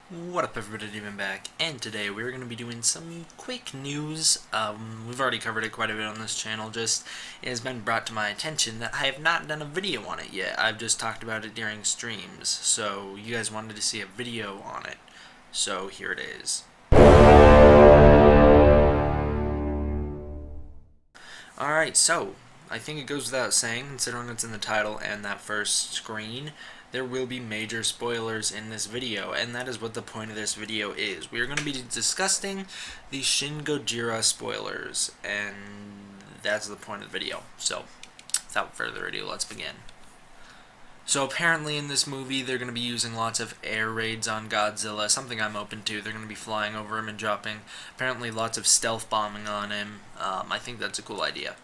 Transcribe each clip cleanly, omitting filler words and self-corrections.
What up everybody, Demon back, and today we're going to be doing some quick news. We've already covered it quite a bit on this channel, just it has been brought to my attention that I have not done a video on it yet. I've just talked about it during streams, so you guys wanted to see a video on it, so here it is. Alright, so I think it goes without saying, considering it's in the title and that first screen, there will be major spoilers in this video, and that is what the point of this video is. We are going to be discussing the Shin Gojira spoilers, and that's the point of the video. So, without further ado, let's begin. So apparently in this movie, they're going to be using lots of air raids on Godzilla, something I'm open to. They're going to be flying over him and dropping, apparently lots of stealth bombing on him. I think that's a cool idea.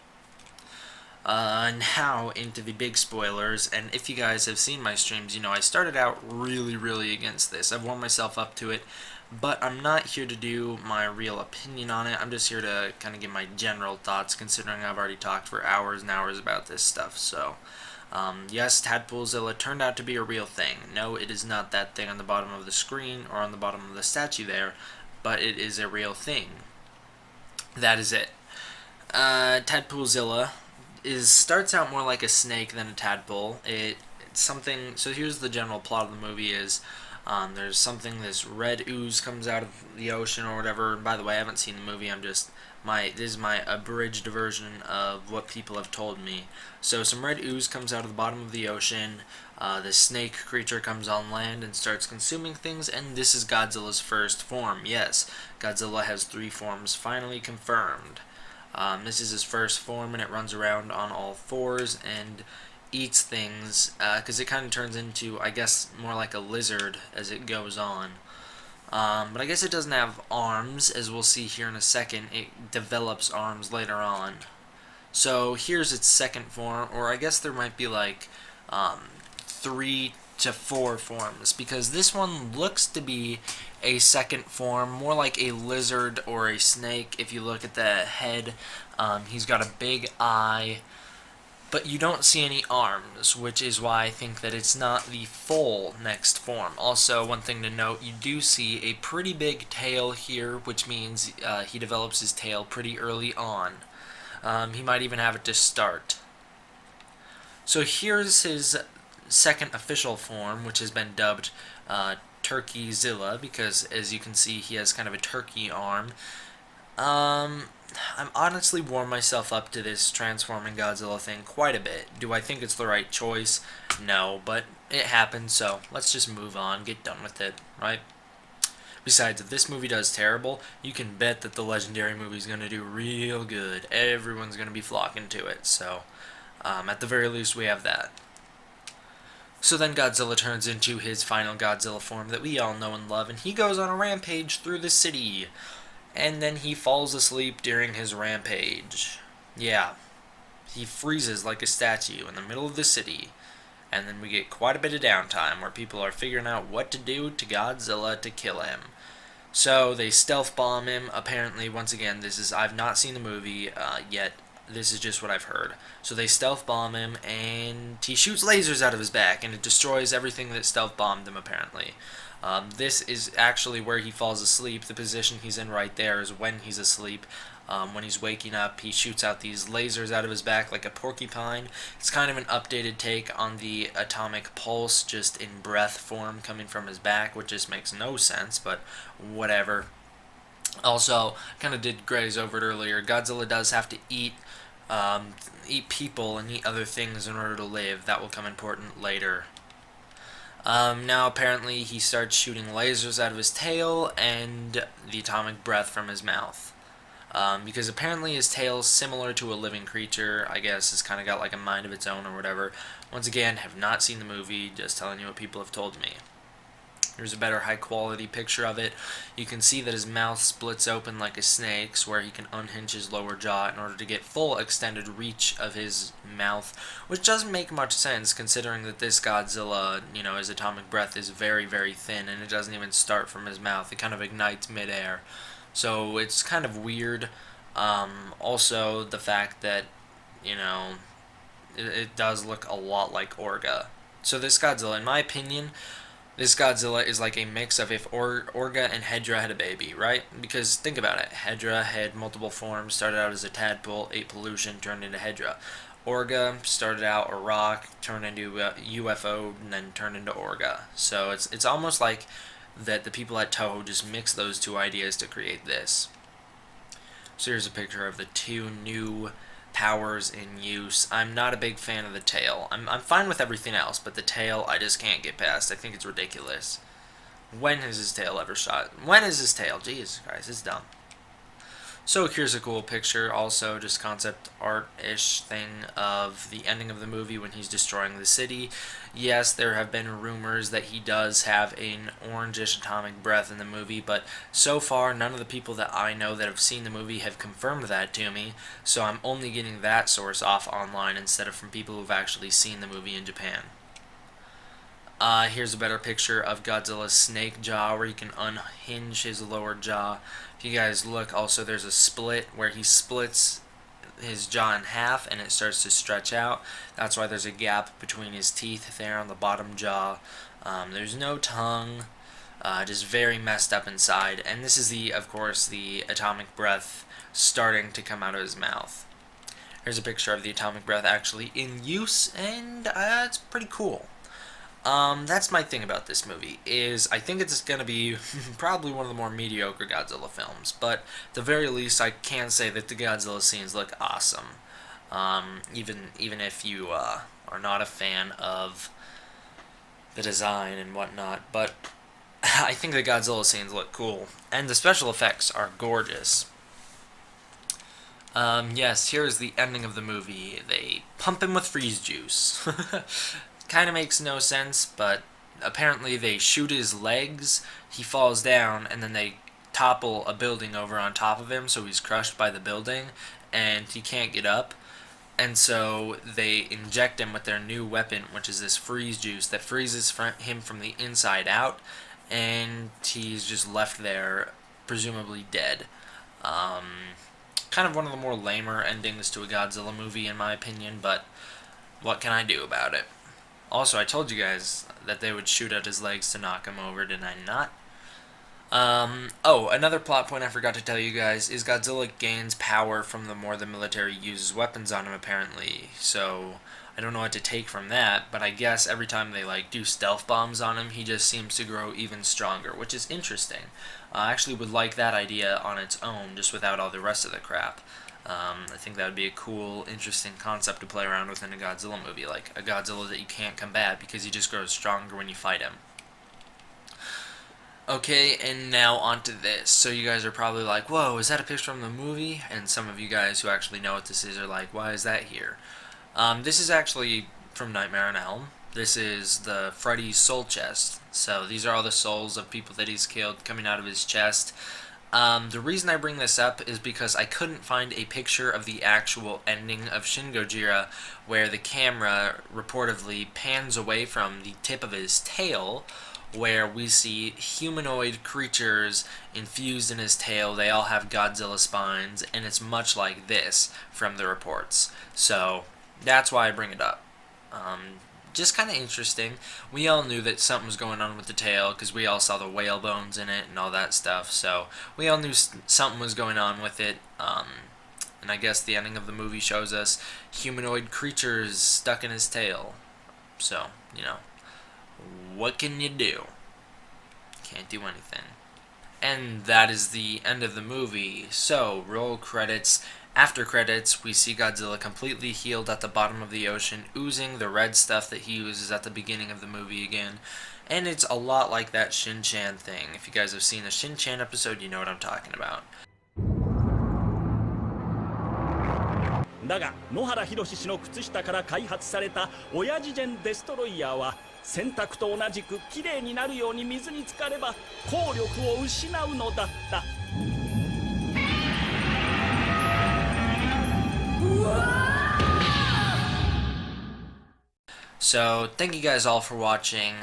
Now into the big spoilers, and if you guys have seen my streams, you know I started out really against this. I've warmed myself up to it, but I'm not here to do my real opinion on it. I'm just here to kind of give my general thoughts, considering I've already talked for hours and hours about this stuff. So, yes, Tadpoolzilla turned out to be a real thing. No, it is not that thing on the bottom of the screen or on the bottom of the statue there, but it is a real thing. That is it. Tadpoolzilla starts out more like a snake than a tadpole. It's something. So here's the general plot of the movie: is there's something, this red ooze comes out of the ocean or whatever. And by the way, I haven't seen the movie. This is my abridged version of what people have told me. So some red ooze comes out of the bottom of the ocean. The snake creature comes on land and starts consuming things, and this is Godzilla's first form. Yes, Godzilla has 3 forms finally confirmed. This is his first form, and it runs around on all 4s and eats things, because it kind of turns into, I guess, more like a lizard as it goes on. But I guess it doesn't have arms, as we'll see here in a second. It develops arms later on. So here's its second form, or I guess there might be like 3 to 4 forms, because this one looks to be a second form, more like a lizard or a snake. If you look at the head, he's got a big eye, but you don't see any arms, which is why I think that it's not the full next form. Also, one thing to note, you do see a pretty big tail here, which means he develops his tail pretty early on. He might even have it to start. So here's his second official form, which has been dubbed Turkeyzilla, because as you can see, he has kind of a turkey arm. I'm honestly warmed myself up to this transforming Godzilla thing quite a bit. Do I think it's the right choice? No, but it happened, so let's just move on, get done with it, right? Besides, if this movie does terrible, you can bet that the Legendary movie is going to do real good. Everyone's going to be flocking to it, so at the very least we have that. So then Godzilla turns into his final Godzilla form that we all know and love, and he goes on a rampage through the city. And then he falls asleep during his rampage. Yeah, he freezes like a statue in the middle of the city. And then we get quite a bit of downtime where people are figuring out what to do to Godzilla to kill him. So they stealth bomb him. Apparently, once again, I've not seen the movie yet. This is just what I've heard. So they stealth bomb him, and he shoots lasers out of his back, and it destroys everything that stealth bombed him, apparently. This is actually where he falls asleep. The position he's in right there is when he's asleep. When he's waking up, he shoots out these lasers out of his back like a porcupine. It's kind of an updated take on the atomic pulse, just in breath form coming from his back, which just makes no sense, but whatever. Also, kind of did graze over it earlier, Godzilla does have to eat people and eat other things in order to live. That will come important later. Now apparently he starts shooting lasers out of his tail and the atomic breath from his mouth. Because apparently his tail's similar to a living creature, I guess. It's kind of got like a mind of its own or whatever. Once again, have not seen the movie, just telling you what people have told me. Here's a better high quality picture of it. You can see that his mouth splits open like a snake's, where he can unhinge his lower jaw in order to get full extended reach of his mouth, which doesn't make much sense considering that this Godzilla, his atomic breath is very thin, and it doesn't even start from his mouth. It kind of ignites midair. So it's kind of weird. Also, the fact that, it does look a lot like Orga. So this Godzilla, in my opinion, This Godzilla is like a mix of if Orga and Hedra had a baby, right? Because think about it. Hedra had multiple forms, started out as a tadpole, ate pollution, turned into Hedra. Orga started out a rock, turned into a UFO, and then turned into Orga. So it's almost like that the people at Toho just mixed those two ideas to create this. So here's a picture of the two new powers in use. I'm not a big fan of the tail. I'm fine with everything else, but the tail I just can't get past. I think it's ridiculous. When has his tail ever shot? When is his tail? Jesus Christ, it's dumb. So here's a cool picture, also just concept art-ish thing of the ending of the movie when he's destroying the city. Yes, there have been rumors that he does have an orangish atomic breath in the movie, but so far none of the people that I know that have seen the movie have confirmed that to me, so I'm only getting that source off online instead of from people who've actually seen the movie in Japan. Here's a better picture of Godzilla's snake jaw where he can unhinge his lower jaw. If you guys look, also there's a split where he splits his jaw in half and it starts to stretch out. That's why there's a gap between his teeth there on the bottom jaw. There's no tongue, just very messed up inside. And this is of course, the atomic breath starting to come out of his mouth. Here's a picture of the atomic breath actually in use, and it's pretty cool. That's my thing about this movie, is I think it's going to be probably one of the more mediocre Godzilla films, but at the very least I can say that the Godzilla scenes look awesome. Even if you are not a fan of the design and whatnot, but I think the Godzilla scenes look cool, and the special effects are gorgeous. Yes, here's the ending of the movie. They pump him with freeze juice. Kind of makes no sense, but apparently they shoot his legs, he falls down, and then they topple a building over on top of him, so he's crushed by the building, and he can't get up. And so they inject him with their new weapon, which is this freeze juice that freezes him from the inside out, and he's just left there, presumably dead. Kind of one of the more lamer endings to a Godzilla movie, in my opinion, but what can I do about it? Also, I told you guys that they would shoot at his legs to knock him over, did I not? Another plot point I forgot to tell you guys is Godzilla gains power from the more the military uses weapons on him, apparently. So, I don't know what to take from that, but I guess every time they, do stealth bombs on him, he just seems to grow even stronger, which is interesting. I actually would like that idea on its own, just without all the rest of the crap. I think that would be a cool, interesting concept to play around with in a Godzilla movie, like a Godzilla that you can't combat because he just grows stronger when you fight him. Okay, and now on to this. So you guys are probably like, whoa, is that a picture from the movie? And some of you guys who actually know what this is are like, why is that here? This is actually from Nightmare on Elm. This is the Freddy's soul chest. So these are all the souls of people that he's killed coming out of his chest. The reason I bring this up is because I couldn't find a picture of the actual ending of Shin Gojira where the camera reportedly pans away from the tip of his tail where we see humanoid creatures infused in his tail. They all have Godzilla spines, and it's much like this from the reports. So that's why I bring it up. Just kind of interesting. We all knew that something was going on with the tail because we all saw the whale bones in it and all that stuff. So we all knew something was going on with it. And I guess the ending of the movie shows us humanoid creatures stuck in his tail. So, what can you do? Can't do anything. And that is the end of the movie. So, roll credits. After credits, we see Godzilla completely healed at the bottom of the ocean, oozing the red stuff that he uses at the beginning of the movie again. And it's a lot like that Shin-chan thing. If you guys have seen the Shin-chan episode, you know what I'm talking about. だが野原宏氏の靴下から開発された親父ジェンデストロイヤーは洗濯と同じくきれいになるように水に浸かれば効力を失うのだった。So, thank you guys all for watching.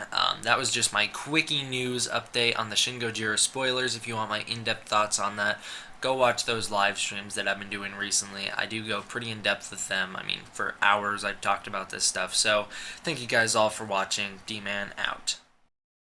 That was just my quickie news update on the Shin Gojira spoilers. If you want my in-depth thoughts on that, go watch those live streams that I've been doing recently. I do go pretty in-depth with them. I mean, for hours I've talked about this stuff. So, thank you guys all for watching. D-Man out.